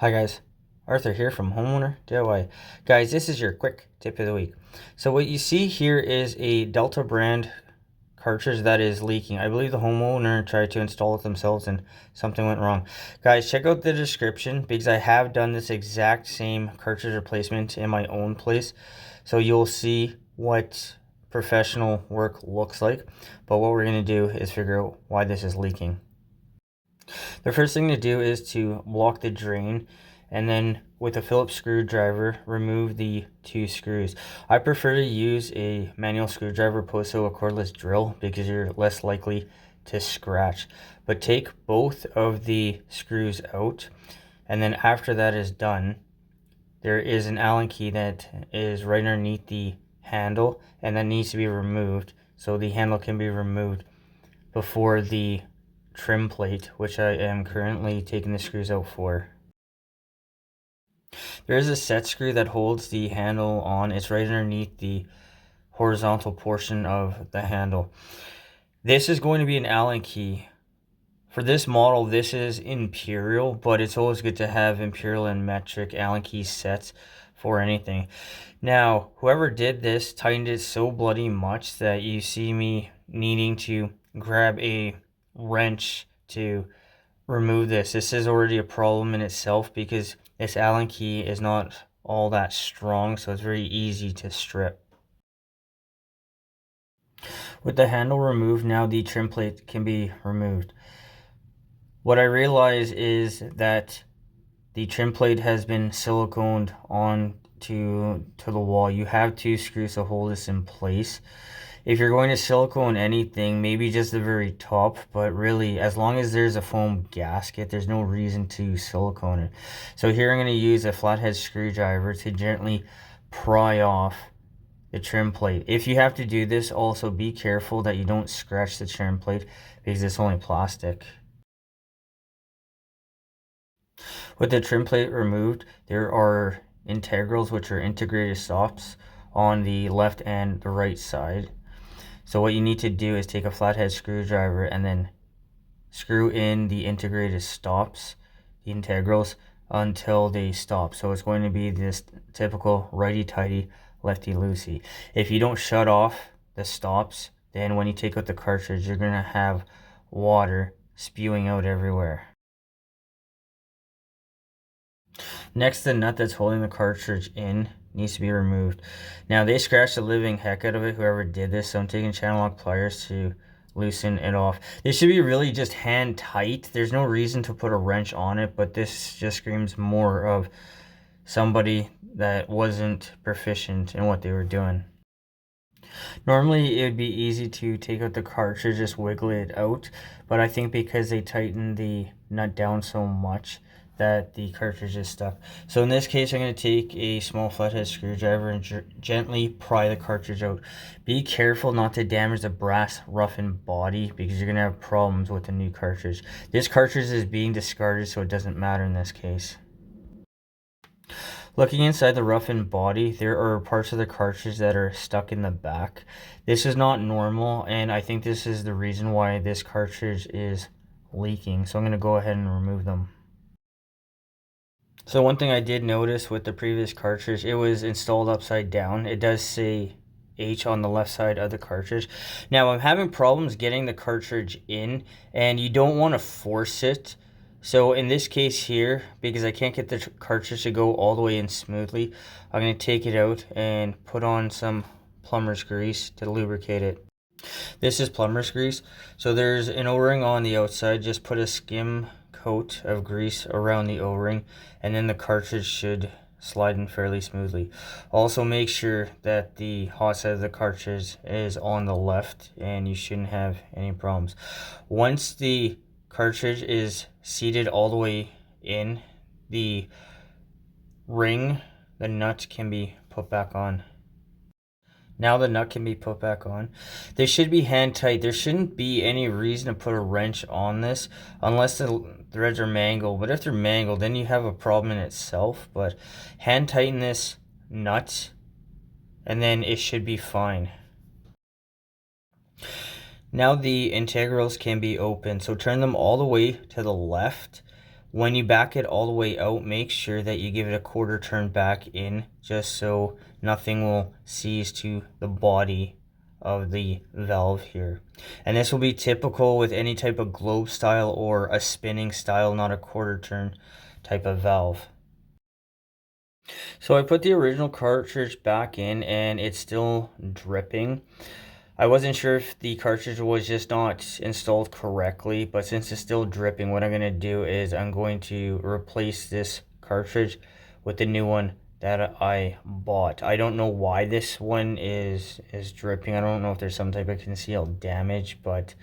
Hi guys, Arthur here from Homeowner DIY. Guys, this is your quick tip of the week. So what you see here is a Delta brand cartridge that is leaking. I believe the homeowner tried to install it themselves and something went wrong. Guys, check out the description because I have done this exact same cartridge replacement in my own place. So you'll see what professional work looks like. But what we're going to do is figure out why this is leaking. The first thing to do is to block the drain, and then with a Phillips screwdriver remove the two screws. I prefer to use a manual screwdriver opposed to a cordless drill because you're less likely to scratch. But take both of the screws out, and then after that is done, there is an Allen key that is right underneath the handle, and that needs to be removed. So the handle can be removed before the trim plate, which I am currently taking the screws out for. There is a set screw that holds the handle on. It's right underneath the horizontal portion of the handle. This is going to be an Allen key. For this model, this is Imperial, but it's always good to have Imperial and metric Allen key sets for anything. Now, whoever did this tightened it so bloody much that you see me needing to grab a wrench to remove this. This is already a problem in itself because this Allen key is not all that strong, so it's very easy to strip. With the handle removed, now the trim plate can be removed. What I realize is that the trim plate has been siliconed on to the wall. You have two screws to hold this in place. If you're going to silicone anything, maybe just the very top, but really, as long as there's a foam gasket, there's no reason to silicone it. So here I'm going to use a flathead screwdriver to gently pry off the trim plate. If you have to do this, also be careful that you don't scratch the trim plate because it's only plastic. With the trim plate removed, there are integrals, which are integrated stops, on the left and the right side. So what you need to do is take a flathead screwdriver and then screw in the integrated stops, the integrals, until they stop. So it's going to be this typical righty-tighty, lefty-loosey. If you don't shut off the stops, then when you take out the cartridge, you're going to have water spewing out everywhere. Next, the nut that's holding the cartridge in needs to be removed. Now, they scratched the living heck out of it, whoever did this, so I'm taking channel lock pliers to loosen it off. This should be really just hand tight. There's no reason to put a wrench on it, but this just screams more of somebody that wasn't proficient in what they were doing. Normally, it would be easy to take out the cartridge, just wiggle it out, but I think because they tightened the nut down so much, that the cartridge is stuck. So in this case, I'm going to take a small flathead screwdriver and gently pry the cartridge out. Be careful not to damage the brass roughened body because you're going to have problems with the new cartridge. This cartridge is being discarded, so it doesn't matter in this case. Looking inside the roughened body, there are parts of the cartridge that are stuck in the back. This is not normal, and I think this is the reason why this cartridge is leaking. So I'm going to go ahead and remove them. So one thing I did notice with the previous cartridge, it was installed upside down. It does say H on the left side of the cartridge. Now I'm having problems getting the cartridge in, and you don't want to force it. So in this case here, because I can't get the cartridge to go all the way in smoothly, I'm going to take it out and put on some plumber's grease to lubricate it. This is plumber's grease. So there's an O-ring on the outside. Just put a skim coat of grease around the O-ring, and then the cartridge should slide in fairly smoothly. Also make sure that the hot side of the cartridge is on the left, and you shouldn't have any problems. Once the cartridge is seated all the way in, the nut can be put back on. Now the nut can be put back on. They should be hand tight. There shouldn't be any reason to put a wrench on this unless the threads are mangled. But if they're mangled, then you have a problem in itself. But hand tighten this nut and then it should be fine. Now the integrals can be opened. So turn them all the way to the left. When you back it all the way out, make sure that you give it a quarter turn back in, just so nothing will seize to the body of the valve here. And this will be typical with any type of globe style or a spinning style, not a quarter turn type of valve. So I put the original cartridge back in and it's still dripping. I wasn't sure if the cartridge was just not installed correctly, but since it's still dripping, what I'm going to do is I'm going to replace this cartridge with the new one that I bought. I don't know why this one is dripping. I don't know if there's some type of concealed damage, but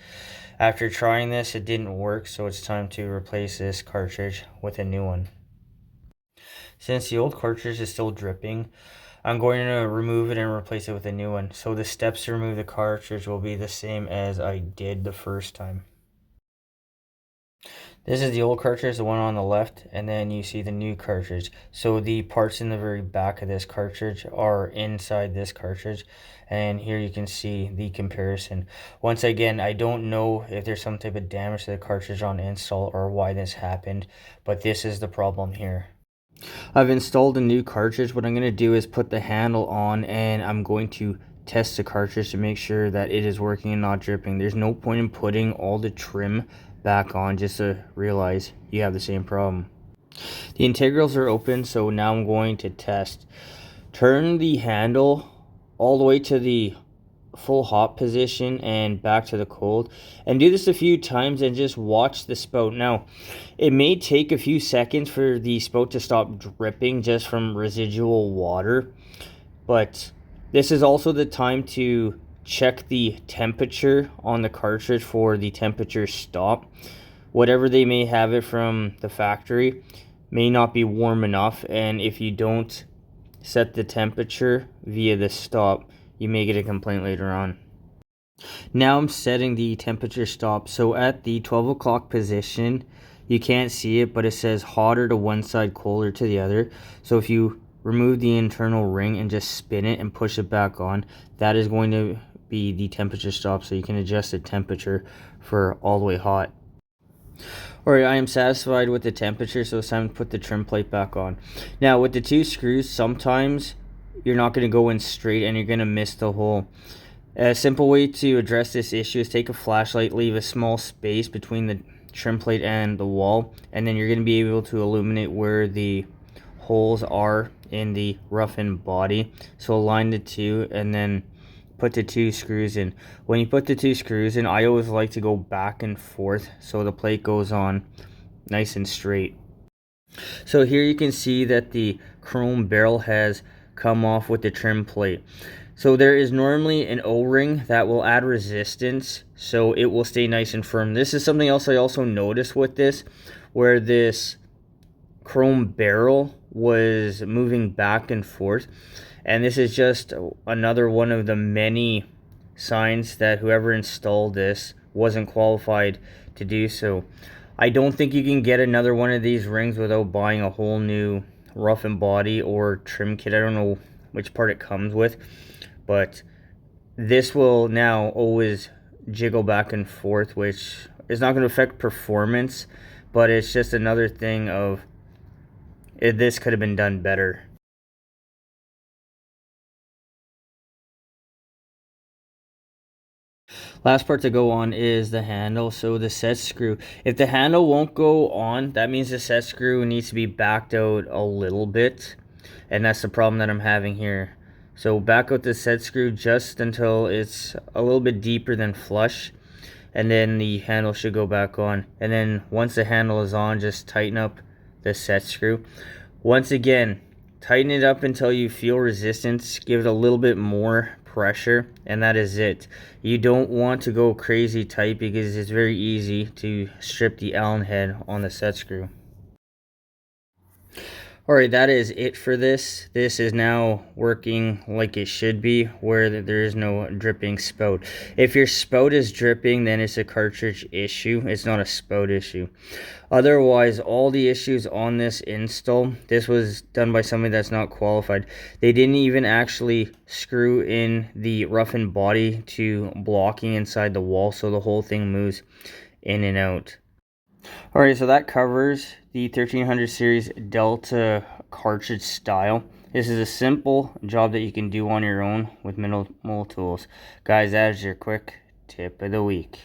after trying this, it didn't work, so it's time to replace this cartridge with a new one. Since the old cartridge is still dripping, I'm going to remove it and replace it with a new one. So the steps to remove the cartridge will be the same as I did the first time. This is the old cartridge, the one on the left, and then you see the new cartridge. So the parts in the very back of this cartridge are inside this cartridge, and here you can see the comparison. Once again, I don't know if there's some type of damage to the cartridge on install or why this happened, but this is the problem here. I've installed a new cartridge. What I'm going to do is put the handle on and I'm going to test the cartridge to make sure that it is working and not dripping. There's no point in putting all the trim back on just to realize you have the same problem. The integrals are open, so now I'm going to test. Turn the handle all the way to the full hot position and back to the cold, and do this a few times and just watch the spout. Now it may take a few seconds for the spout to stop dripping just from residual water, but this is also the time to check the temperature on the cartridge for the temperature stop. Whatever they may have it from the factory may not be warm enough, and if you don't set the temperature via the stop, you may get a complaint later on. Now I'm setting the temperature stop. So at the 12 o'clock position, you can't see it, but it says hotter to one side, colder to the other. So if you remove the internal ring and just spin it and push it back on, that is going to be the temperature stop, so you can adjust the temperature for all the way hot. Alright, I am satisfied with the temperature, so it's time to put the trim plate back on. Now with the two screws, sometimes you're not going to go in straight and you're going to miss the hole. A simple way to address this issue is take a flashlight, leave a small space between the trim plate and the wall, and then you're going to be able to illuminate where the holes are in the roughened body. So align the two and then put the two screws in. When you put the two screws in, I always like to go back and forth so the plate goes on nice and straight. So here you can see that the chrome barrel has come off with the trim plate. So there is normally an O-ring that will add resistance, so it will stay nice and firm. This is something else I also noticed with this, where this chrome barrel was moving back and forth, and this is just another one of the many signs that whoever installed this wasn't qualified to do so. I don't think you can get another one of these rings without buying a whole new roughened body or trim kit. I don't know which part it comes with, but this will now always jiggle back and forth, which is not going to affect performance, but it's just another thing of this could have been done better. Last part to go on is the handle. So the set screw, if the handle won't go on, that means the set screw needs to be backed out a little bit, and that's the problem that I'm having here. So back out the set screw just until it's a little bit deeper than flush, and then the handle should go back on. And then once the handle is on, just tighten up the set screw. Once again, tighten it up until you feel resistance. Give it a little bit more pressure, and that is it. You don't want to go crazy tight because it's very easy to strip the Allen head on the set screw. Alright, that is it for this. This is now working like it should be, where there is no dripping spout. If your spout is dripping, then it's a cartridge issue. It's not a spout issue. Otherwise, all the issues on this install, this was done by somebody that's not qualified. They didn't even actually screw in the roughened body to blocking inside the wall, so the whole thing moves in and out. Alright, so that covers the 1300 series Delta cartridge style. This is a simple job that you can do on your own with minimal tools. Guys, that is your quick tip of the week.